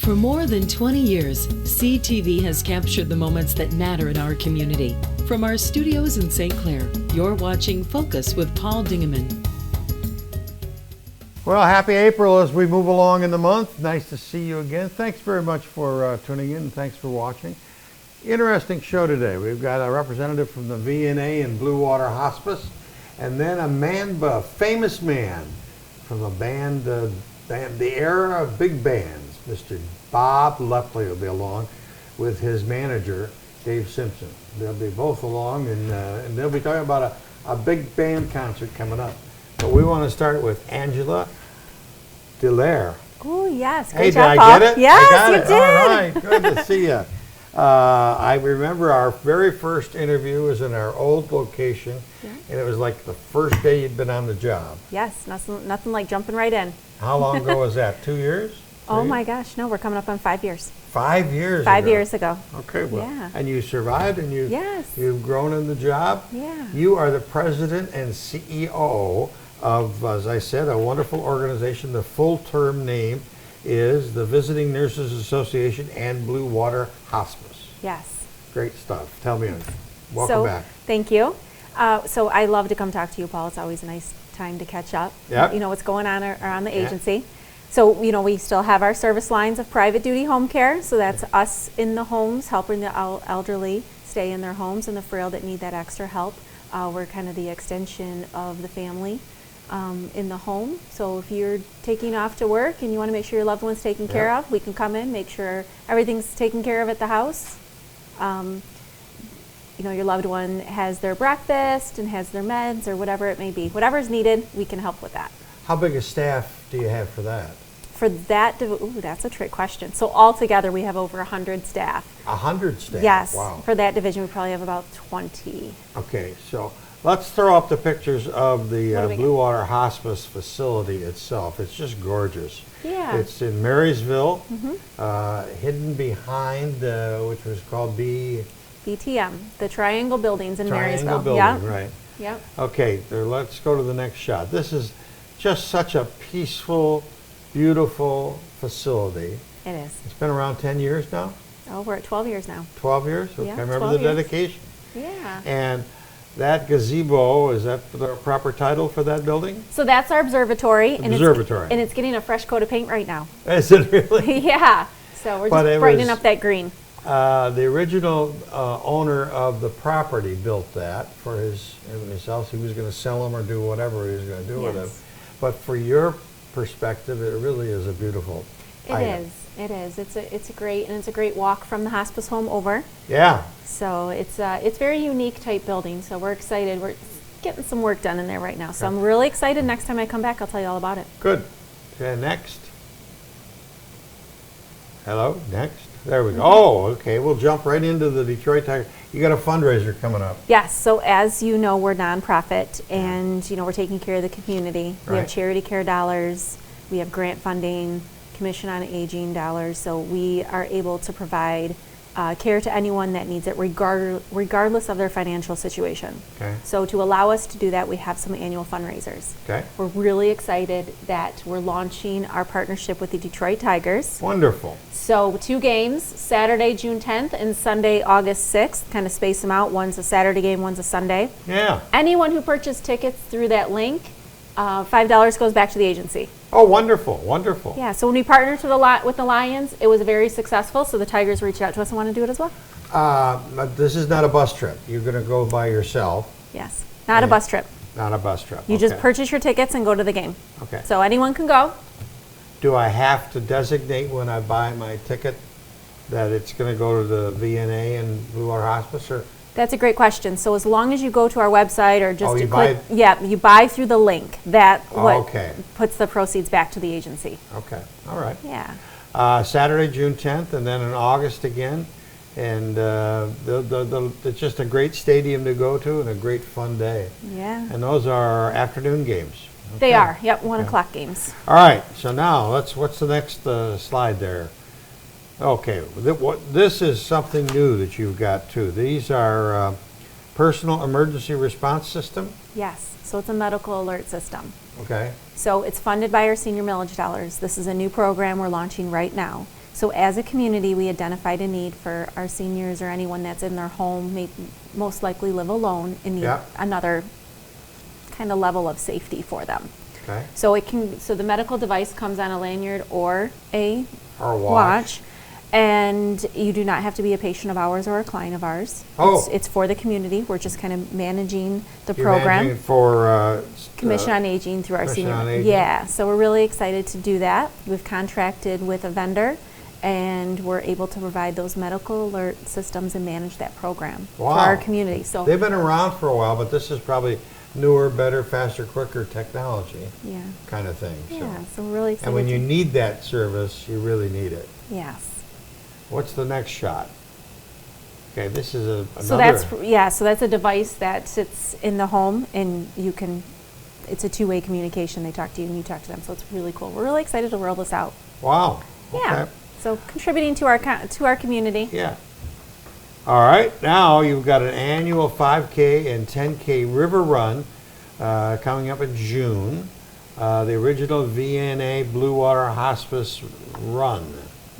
For more than 20 years, CTV has captured the moments that matter in our community. From our studios in St. Clair, you're watching Focus with Paul Dingeman. Well, happy April as we move along in the month. Nice to see you again. Thanks very much for tuning in and thanks for watching. Interesting show today. We've got a representative from the VNA and Blue Water Hospice, and then a man buff, famous man from a band, the era of big bands. Mr. Bob Lepley will be along with his manager, Dave Simpson. They'll be both along, and they'll be talking about a big band concert coming up. But we want to start with Angela Delaire. Oh, yes. Hey, Great job, did Paul. I get it? Yes, I got you it. did. All right, good to see you. I remember our very first interview was in our old location, and it was like the first day you'd been on the job. Yes, nothing like jumping right in. How long ago was that? 2 years? Oh my gosh, no, we're coming up on 5 years. 5 years 5 ago. years ago. Okay, well, Yeah. and you survived, and you've grown in the job. Yeah. You are the president and CEO of, as I said, a wonderful organization. The full term name is the Visiting Nurses Association and Blue Water Hospice. Yes. Great stuff. Tell me, welcome back. Thank you. So I love to come talk to you, Paul. It's always a nice time to catch up. Yep. You know what's going on around the agency. So, you know, we still have our service lines of private duty home care. So that's us in the homes, helping the elderly stay in their homes and the frail that need that extra help. We're kind of the extension of the family in the home. So if you're taking off to work and you want to make sure your loved one's taken care of, we can come in, make sure everything's taken care of at the house. You know, your loved one has their breakfast and has their meds or whatever it may be. Whatever's needed, we can help with that. How big a staff do you have for that? For that, that's a trick question. So altogether, we have over 100 staff. 100 staff? Yes. Wow. For that division, we probably have about 20. Okay, so let's throw up the pictures of the Blue Water Hospice facility itself. It's just gorgeous. Yeah. It's in Marysville, hidden behind, which was called BTM, the Triangle Buildings in Triangle Marysville. Building, right. Yep. Okay, let's go to the next shot. This is just such a peaceful, beautiful facility. It is. It's been around 10 years now? Oh, we're at 12 years now. 12 years? Okay, Yeah, I remember 12 the years. dedication. Yeah. And that gazebo, is that the proper title for that building? So that's our observatory. Observatory. And it's getting a fresh coat of paint right now. Is it really? Yeah. So we're just brightening up that green. The original owner of the property built that for himself. He was going to sell them or do whatever he was going to do with them. But for your perspective, it really is a beautiful item. It is. It's a great walk from the hospice home over. Yeah. So it's very unique type building. So we're excited. We're getting some work done in there right now. So I'm really excited. Next time I come back, I'll tell you all about it. Good. Okay, next. Hello. Next. There we go. Oh, okay. We'll jump right into the Detroit Tigers. You got a fundraiser coming up. Yes. So as you know, we're nonprofit, and you know we're taking care of the community. We have Right. charity care dollars. We have grant funding, Commission on Aging dollars. So we are able to provide care to anyone that needs it, regardless of their financial situation. Okay. So to allow us to do that, we have some annual fundraisers. Okay. We're really excited that we're launching our partnership with the Detroit Tigers. Wonderful. So 2 games, Saturday, June 10th and Sunday, August 6th. Kind of space them out. One's a Saturday game, one's a Sunday. Yeah. Anyone who purchased tickets through that link, $5 goes back to the agency. Oh, wonderful. Wonderful. Yeah, so when we partnered with the Lions, it was very successful, so the Tigers reached out to us and want to do it as well. But this is not a bus trip. You're going to go by yourself. Yes, not a bus trip. Not a bus trip. You just purchase your tickets and go to the game. Okay. So anyone can go. Do I have to designate when I buy my ticket that it's going to go to the VNA and Blue Water Hospice? Or? That's a great question. So as long as you go to our website or just Oh, to you click, buy you buy through the link. That okay. puts the proceeds back to the agency. Okay. All right. Yeah. Saturday, June 10th, and then in August again. And it's just a great stadium to go to and a great fun day. Yeah. And those are afternoon games. They Okay. are. Yep, 1 o'clock games. All right. So now what's the next slide there? Okay. This is something new that you've got too. These are personal emergency response system. Yes. So it's a medical alert system. Okay. So it's funded by our senior millage dollars. This is a new program we're launching right now. So as a community, we identified a need for our seniors or anyone that's in their home, may most likely live alone, and need Yeah. another kind of level of safety for them. Okay. So the medical device comes on a lanyard or a Or a watch. and you do not have to be a patient of ours or a client of ours. Oh. It's for the community. We're just kind of managing the You're program. managing it for Commission on Aging through our Commission senior. on Aging. Yeah, so we're really excited to do that. We've contracted with a vendor, and we're able to provide those medical alert systems and manage that program for Wow. our community. So They've been around for a while, but this is probably newer, better, faster, quicker technology yeah, kind of thing. yeah. So we're really excited. And when you to- need that service, you really need it. yes. What's the next shot? Okay, this is another. So that's a device that sits in the home, and you can. It's a two-way communication. They talk to you, and you talk to them. So it's really cool. We're really excited to roll this out. Wow. Yeah. Okay. So contributing to our community. Yeah. All right. Now you've got an annual 5K and 10K river run coming up in June. The original VNA Blue Water Hospice run.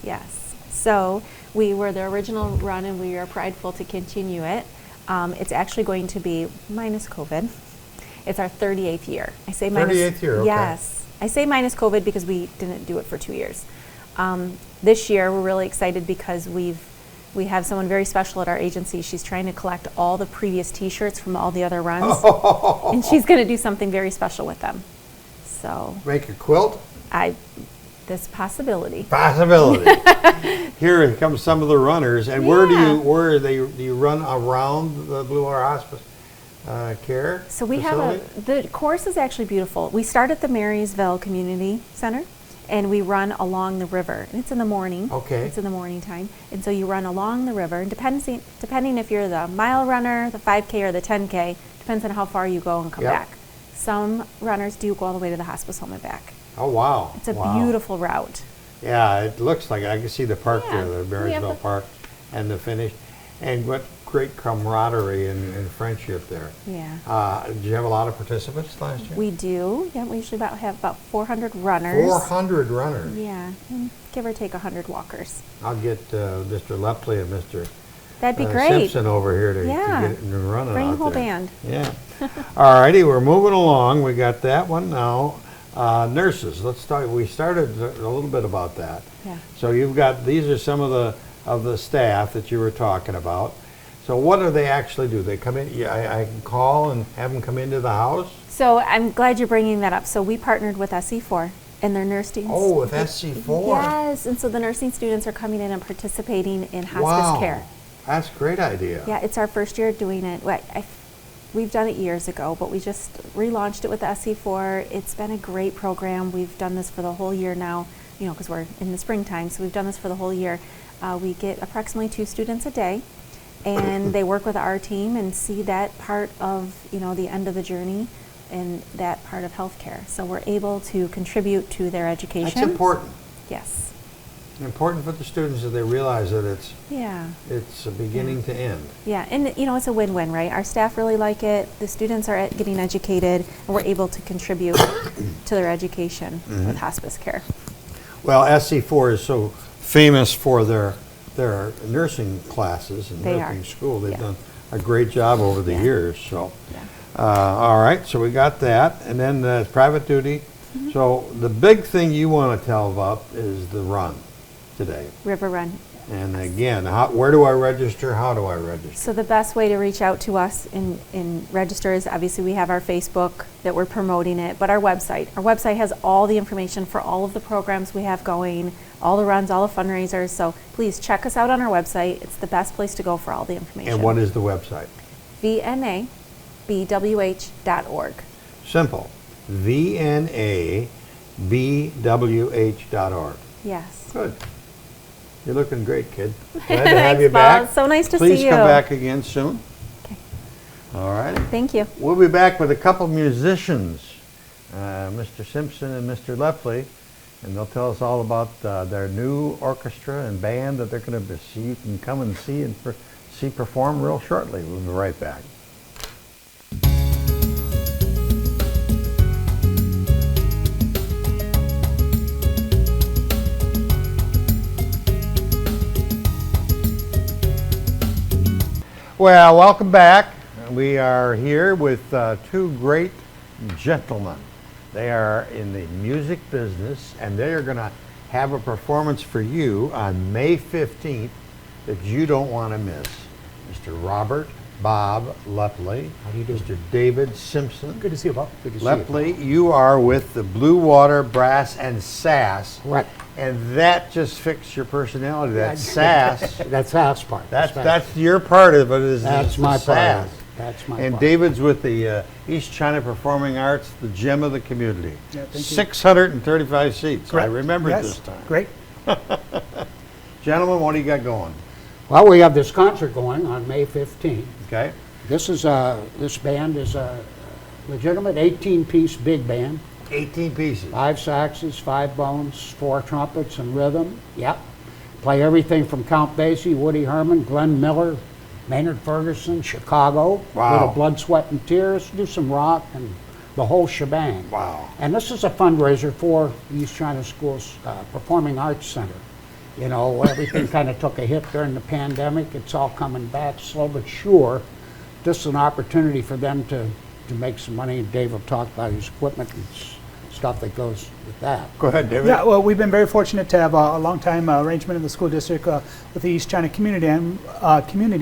Yes. So we were the original run, and we are prideful to continue it. It's actually going to be minus COVID. It's our 38th year. I say minus. 38th year, okay. Yes. I say minus COVID because we didn't do it for 2 years. This year, we're really excited because we have someone very special at our agency. She's trying to collect all the previous T-shirts from all the other runs, and she's going to do something very special with them. So Make a quilt? this possibility. Possibility. Here comes some of the runners. And Yeah. do you run around the Blue Water Hospice care So we facility? the course is actually beautiful. We start at the Marysville Community Center, and we run along the river. And it's in the morning. Okay. It's in the morning time. And so you run along the river, and depending if you're the mile runner, the 5K, or the 10K, depends on how far you go and come Yep. back. Some runners do go all the way to the hospice home and back. Oh, wow. It's a Wow. beautiful route. Yeah, it looks like it. I can see the park Yeah, there, the we have Marysville the- Park, and the finish. And what great camaraderie and friendship there. Yeah. Did you have a lot of participants last year? We do. Yeah, we usually have about 400 runners. 400 runners. Yeah, and give or take 100 walkers. I'll get Mr. Lepley and Mr. That'd be great. Simpson over here to Yeah. get it and running Bring out the whole there. band. Yeah. All righty, we're moving along. We got that one now. Nurses. Let's start. We started a little bit about that. Yeah. So you've got, these are some of the staff that you were talking about. So what do they actually do? They come in. I can call and have them come into the house. So I'm glad you're bringing that up. So we partnered with SC4 and their nursing. Oh, with SC4. Yes, and so the nursing students are coming in and participating in hospice Wow. care. That's a great idea. Yeah, it's our first year doing it. We've done it years ago, but we just relaunched it with SC4. It's been a great program. We've done this for the whole year now, because we're in the springtime, so we've done this for the whole year. We get approximately 2 students a day, and they work with our team and see that part of, the end of the journey and that part of healthcare. So we're able to contribute to their education. That's important. Yes. Important for the students that they realize that Yeah. it's a beginning to end. Yeah, and it's a win-win, right? Our staff really like it, the students are getting educated, and we're able to contribute to their education with hospice care. Well, SC4 is so famous for their nursing classes and They nursing are. school. They've Yeah. done a great job over the Yeah. years. So, Yeah. all right. So we got that, and then the private duty. So the big thing you want to tell about is the run today. River Run. And again, where do I register? How do I register? So the best way to reach out to us and register is, obviously we have our Facebook that we're promoting it, but our website. Our website has all the information for all of the programs we have going, all the runs, all the fundraisers. So please check us out on our website. It's the best place to go for all the information. And what is the website? VNABWH.org. Simple. VNABWH.org. Yes. Good. You're looking great, kid. Glad to have you Thanks, Bob. back. So nice to Please see you. come back again soon. Okay. All right. Thank you. We'll be back with a couple musicians, Mr. Simpson and Mr. Lepley, and they'll tell us all about their new orchestra and band that they're going to see. You can come and see perform real shortly. We'll be right back. Well, welcome back. We are here with two great gentlemen. They are in the music business, and they are going to have a performance for you on May 15th that you don't want to miss. Mr. Robert Bob Lepley. How do you do? Mr. David Simpson. Good to see you, Bob. Good to see Lepley, you are with the Blue Water Brass and Sass. Right. And that just fits your personality. That Sass. That's Sass part. That's your part of it. That's the my Sass. part. That's my And part. David's with the East China Performing Arts, the gem of the community. Yeah, thank you. 635 seats. I Correct. remembered Yes. this time. Great. Gentlemen, what do you got going? Well, we have this concert going on May 15th. Okay. This band is a legitimate 18-piece big band. 18 pieces. 5 saxes, 5 bones, 4 trumpets and rhythm. Yep. Play everything from Count Basie, Woody Herman, Glenn Miller, Maynard Ferguson, Chicago. Wow. Little Blood, Sweat, and Tears. Do some rock and the whole shebang. Wow. And this is a fundraiser for East China Schools Performing Arts Center. You know, everything kind of took a hit during the pandemic. It's all coming back slow but sure. This is an opportunity for them to make some money. Dave will talk about his equipment and stuff that goes with that. Go ahead, David. Yeah, well, we've been very fortunate to have a long-time arrangement in the school district with the East China Community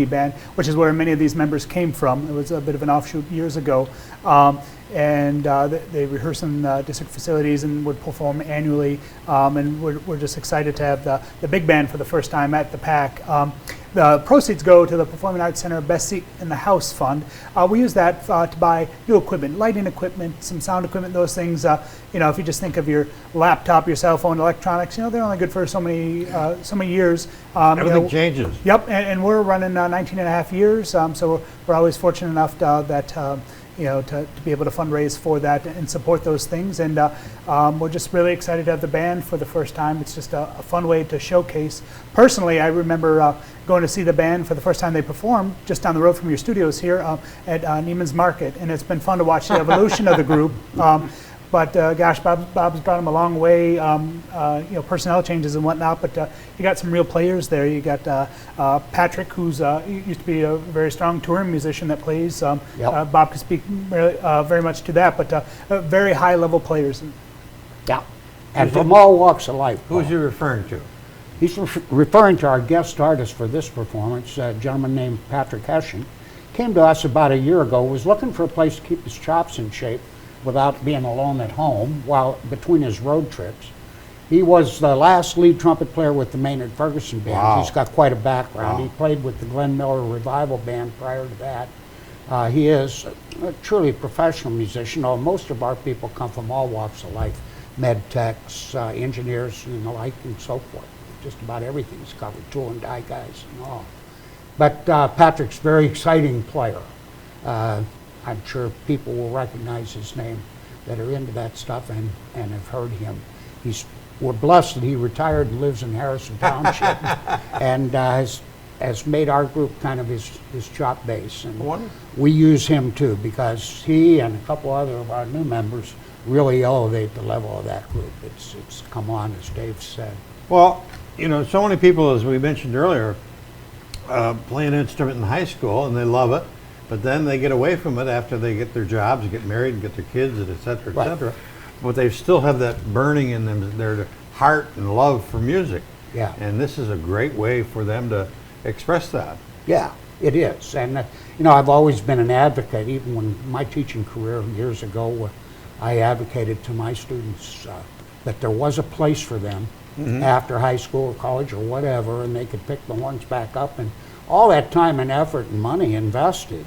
Band, which is where many of these members came from. It was a bit of an offshoot years ago. They rehearse in district facilities and would perform annually. And we're just excited to have the big band for the first time at the PAC. The proceeds go to the Performing Arts Center Best Seat in the House Fund. We use that to buy new equipment, lighting equipment, some sound equipment, those things. You know, if you just think of your laptop, your cell phone, electronics, you know, they're only good for so many years. Everything changes. Yep, and we're running 19 and a half years, so we're always fortunate enough to be able to fundraise for that and support those things. And we're just really excited to have the band for the first time. It's just a fun way to showcase. Personally, I remember going to see the band for the first time they performed just down the road from your studios here at Neiman's Market, and it's been fun to watch the evolution of the group. But gosh, Bob's brought them a long way. Personnel changes and whatnot. But you got some real players there. You got Patrick, who's used to be a very strong touring musician that plays. Yep. Bob could speak very much to that. But very high level players. Yeah. And from all walks of life. Who's he referring to? He's referring to our guest artist for this performance, a gentleman named Patrick Hessian. Came to us about a year ago, was looking for a place to keep his chops in shape without being alone at home while between his road trips. He was the last lead trumpet player with the Maynard Ferguson Band. Wow. He's got quite a background. Wow. He played with the Glenn Miller Revival Band prior to that. He is a truly professional musician, although most of our people come from all walks of life, med techs, engineers and the like and so forth. Just about everything's covered, tool and die guys and all. But Patrick's a very exciting player. I'm sure people will recognize his name that are into that stuff and have heard him. We're blessed that he retired and lives in Harrison Township and has made our group kind of his chop base. And Wonderful. we use him too because he and a couple other of our new members really elevate the level of that group. It's come on, as Dave said. Well, you know, so many people, as we mentioned earlier, play an instrument in high school and they love it, but then they get away from it after they get their jobs and get married and get their kids and et cetera, et Right. cetera. But they still have that burning in them, their heart and love for music. Yeah. And this is a great way for them to express that. Yeah, it is. And, I've always been an advocate. Even when my teaching career years ago, I advocated to my students that there was a place for them after high school or college or whatever, and they could pick the horns back up. And all that time and effort and money invested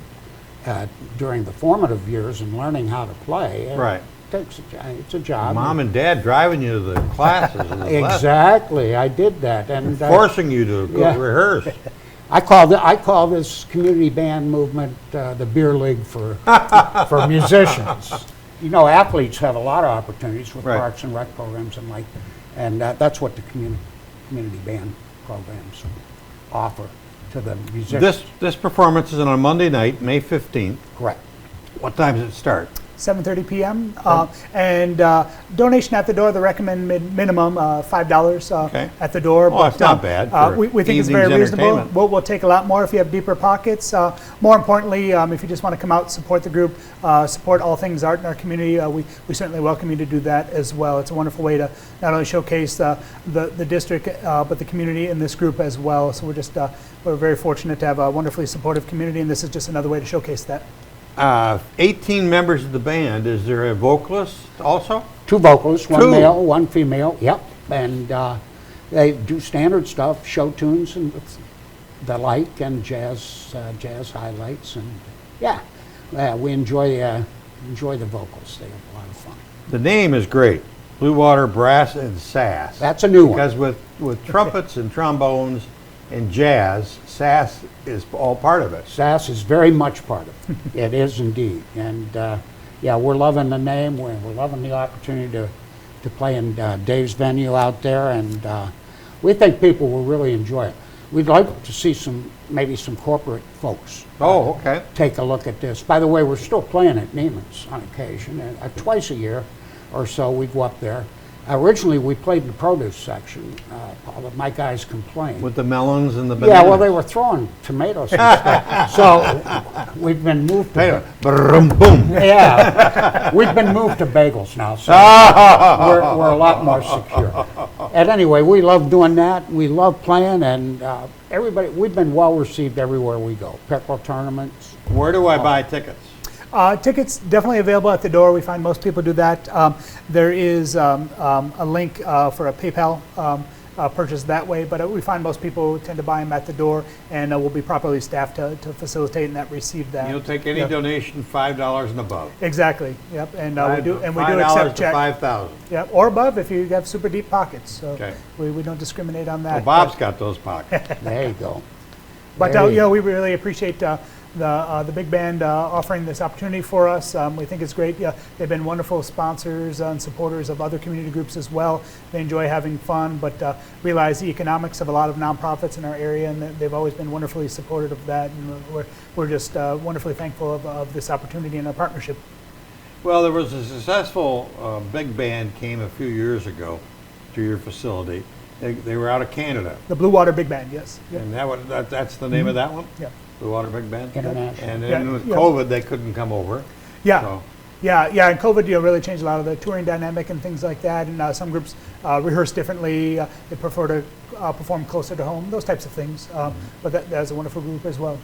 during the formative years in learning how to play. Right. It's a job. Mom and dad driving you to the classes and the lessons, Exactly, I did that. And forcing you to go yeah. rehearse. I call this community band movement the beer league for musicians. You know, athletes have a lot of opportunities with Right. parks and rec programs and like, and that's what the community band programs offer to the musicians. This performance is on a Monday night, May 15th. Correct. What time does it start? 7:30 p.m. And donation at the door. The recommended minimum $5 at the door. Oh, it's not bad. We think it's very reasonable. We'll take a lot more if you have deeper pockets. More importantly, if you just want to come out and support the group, support all things art in our community, we certainly welcome you to do that as well. It's a wonderful way to not only showcase the district, but the community in this group as well. So we're very fortunate to have a wonderfully supportive community, and this is just another way to showcase that. 18 members of the band. Is there a vocalist also? 2 vocalists, 1 2. male, 1 female. Yep, and they do standard stuff, show tunes and the like, and jazz highlights, and we enjoy the vocals. They have a lot of fun. The name is great. Blue Water Brass and Sass. That's a new one. Because with trumpets and trombones and jazz, Sass is all part of it. Sass is very much part of it. It is indeed. And we're loving the name. We're loving the opportunity to play in Dave's venue out there, and we think people will really enjoy it. We'd like to see maybe some corporate folks. Take a look at this. By the way, we're still playing at Neiman's on occasion. Twice a year or so we go up there. Originally, we played in the produce section. My guys complained. With the melons and the bananas? Yeah, well, they were throwing tomatoes and stuff. So we've been moved to... Boom. Yeah, we've been moved to bagels now, so we're a lot more secure. And anyway, we love doing that. We love playing, and we've been well received everywhere we go. Pickleball tournaments. Where do I buy tickets? Tickets definitely available at the door. We find most people do that. There is a link for a PayPal purchase that way, but we find most people tend to buy them at the door, and we'll be properly staffed to facilitate and receive that. You'll take any donation $5 and above. Exactly. Yep. And we do accept $5 to check. $5,000. Yep. Or above if you have super deep pockets. So we don't discriminate on that. Well, Bob's got those pockets. There you go. But we really appreciate the big band offering this opportunity for us. We think it's great. They've been wonderful sponsors and supporters of other community groups as well. They enjoy having fun, but realize the economics of a lot of nonprofits in our area, and they've always been wonderfully supportive of that. And we're just wonderfully thankful of this opportunity and our partnership. Well, there was a successful big band came a few years ago to your facility. They were out of Canada. The Blue Water Big Band, yes. Yep. And that's the name of that one? Yeah. Blue Water Big Band? International. And then with COVID, they couldn't come over. Yeah. So. Yeah, and COVID really changed a lot of the touring dynamic and things like that. And some groups rehearse differently. They prefer to perform closer to home, those types of things. But that's a wonderful group as well.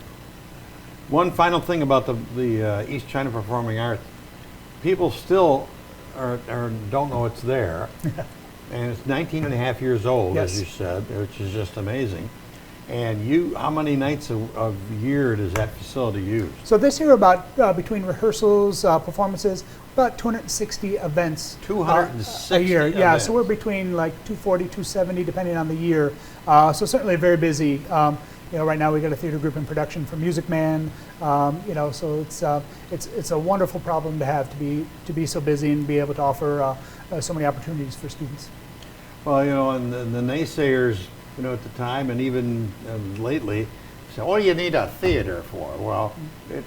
One final thing about the East China Performing Arts. People still don't know it's there. And it's 19 and a half years old, as you said, which is just amazing. And how many nights a year does that facility use? So this year, about between rehearsals, performances, about 260 events 260 a year. events. Yeah, so we're between like 240, 270, depending on the year. So certainly very busy. Right now we got a theater group in production for Music Man. So it's a wonderful problem to have to be so busy and be able to offer so many opportunities for students. Well, and the naysayers, at the time and even lately, say, "Oh, you need a theater for." Well,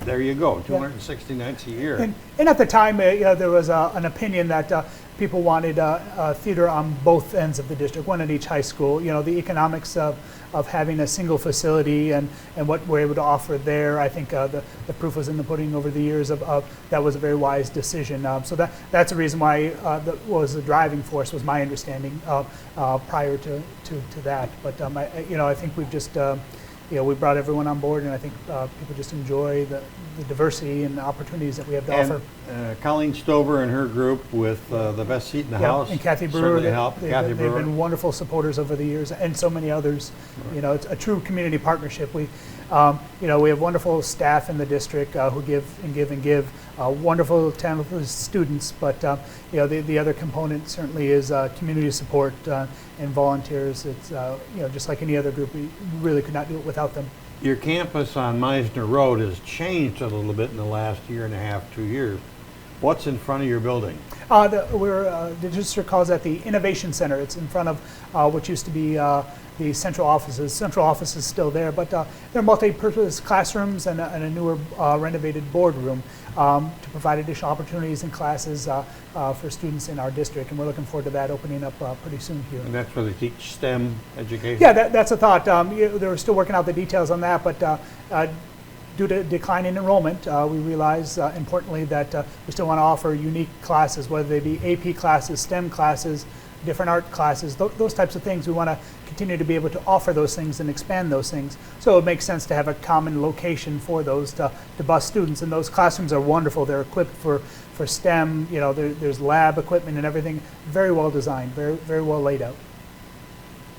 there you go, 260 nights a year. And at the time, there was an opinion that people wanted a theater on both ends of the district, one at each high school. The economics of having a single facility and what we're able to offer there, I think the proof was in the pudding over the years of that was a very wise decision. So that's the reason why that was the driving force, was my understanding prior to that. But I think we've just we brought everyone on board, and I think people just enjoy the diversity and the opportunities that we have to offer. Colleen Stover and her group with the best seat in the house. And Kathy Brewer, they've been wonderful supporters over the years, and so many others. Right. It's a true community partnership. We have wonderful staff in the district who give and give and give. Wonderful, talented students, but the other component certainly is community support and volunteers. It's just like any other group, we really could not do it without them. Your campus on Meisner Road has changed a little bit in the last year and a half, 2 years. What's in front of your building? The district calls that the Innovation Center. It's in front of what used to be the central offices. Central office is still there, but they're multi-purpose classrooms and a newer renovated boardroom to provide additional opportunities in classes for students in our district. And we're looking forward to that opening up pretty soon here. And that's where they teach STEM education? Yeah, that's a thought. They're still working out the details on that, but due to decline in enrollment, we realize importantly that we still want to offer unique classes, whether they be AP classes, STEM classes, different art classes, those types of things. We want to continue to be able to offer those things and expand those things. So it makes sense to have a common location for those to bus students. And those classrooms are wonderful. They're equipped for STEM. You know, there's lab equipment and everything. Very well designed, very well laid out.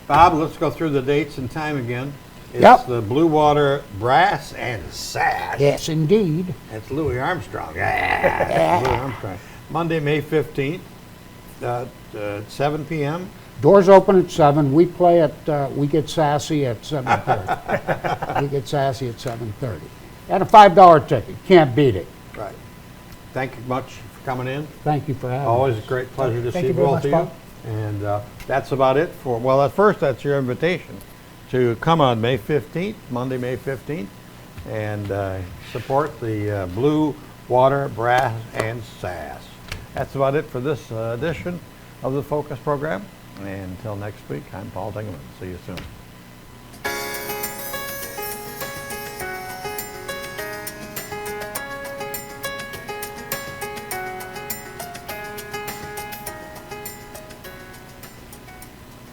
Bob, let's go through the dates and time again. It's Yep. the Blue Water Brass and Sass. Yes, indeed. That's Louis Armstrong. Yeah. Louis Armstrong. Monday, May 15th, at 7 p.m. Doors open at 7. We play at, we get sassy at 7:30. We get sassy at 7:30. And a $5 ticket. Can't beat it. Right. Thank you much for coming in. Thank you for having Always us. a great pleasure to Thank see you very both much, of you. Bob. And that's about it for, well, at first, that's your invitation to come on May 15th, Monday, May 15th, and support the Blue Water Brass and Sass. That's about it for this edition of the Focus program. And until next week, I'm Paul Dingelman. See you soon.